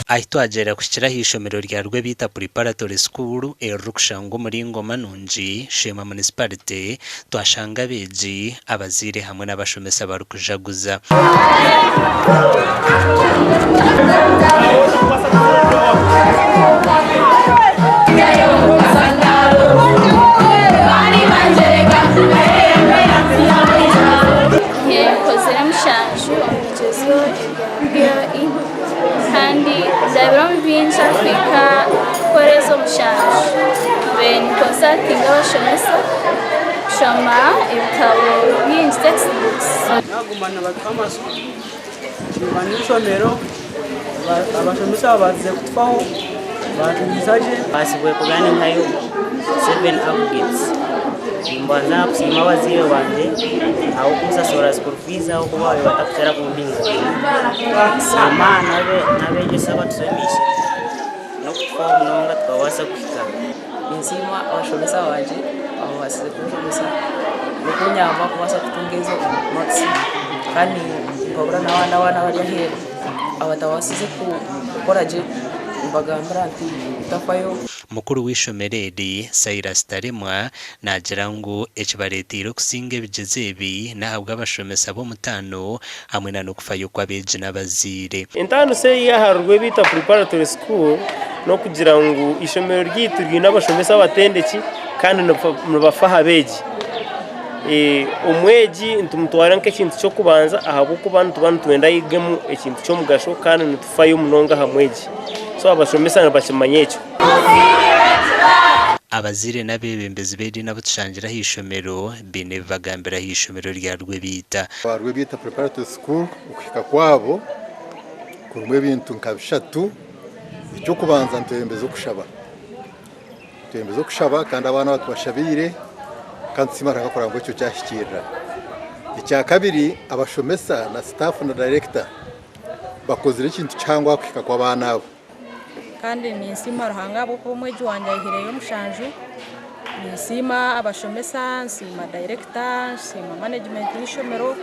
Ahitwagera kushikiraho ishomero rya Rwebiita Preparatory School erukushango muri Ngoma Nungi Sheema Municipality twashanga beji abazire hamwe n'abashomesa barukujaguza. PLE kandi ndabira binja Afrika korezo mushaje ben consulting abashomesa shama ibitabo byinshi textbooks nagumana bakamaso banyishomero abashomesa baze kutfaho batumisaje basibwe kugana nkayo 7 upgrades imbaza kusima wazire wanje au kusasora school fees au kuba batakutera kumbinga sama nabe jesaba tusemisha nokutwa mnonga twawasa kufika insima abashomesa wanje aho basize kushomesa ukunyama kuwasa kutungeza notes kandi mbabura n'abana bari ahere abatawasize kukoraje mbagambira ati tafayo. Mukuru w'ishomereri Cyrus Taremwa nagira ngo ekibaretiro kusinge bigezebi nahabwa abashomesa bo mutano hamwe na nokufayo kwabeje n'abazire. Entano se ya Rwebiita Preparatory School no kugira ngo ishomero ryiturwe n'abashomesa batendeki kandi n'abafaha beji. Umweji ntumutwara nk'ikintu cyo kubanza ahabo kubana tubana twenda yigemu ikintu cyo mugasho kandi ntufayo munonga hamweji. So abashomesa n'abashimanyecyo. Abazire n'abebembezi beri nabo tushangira hishomero bine bagambira hishomero rya Rwebiita. Rwebiita Preparatory School ukika kwabo kurumwe bintu nkabishatu icyo kubanza ntembeze kushaba kandi abana batwashabire kandi simara gakora ngo cyo cyashikira. Icya kabiri abashomesa na staff na director bakozira ikintu cyangwa ukika kwa bana abo kandi ni nsima ruhanga bwo mweji wanje ahireyo mushanju ni nsima abashomesa nsima director nsima management y'ishomero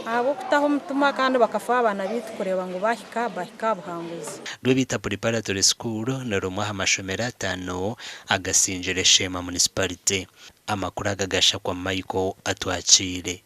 abo kutaho mutuma kandi bakafa abana bitu kureba ngo bahika buhanguzi. Rwebiita Preparatory School na rumwa amashomera 5 Agacencwire Sheema Municipality. Amakuru agagasha kwa Michael atwakire.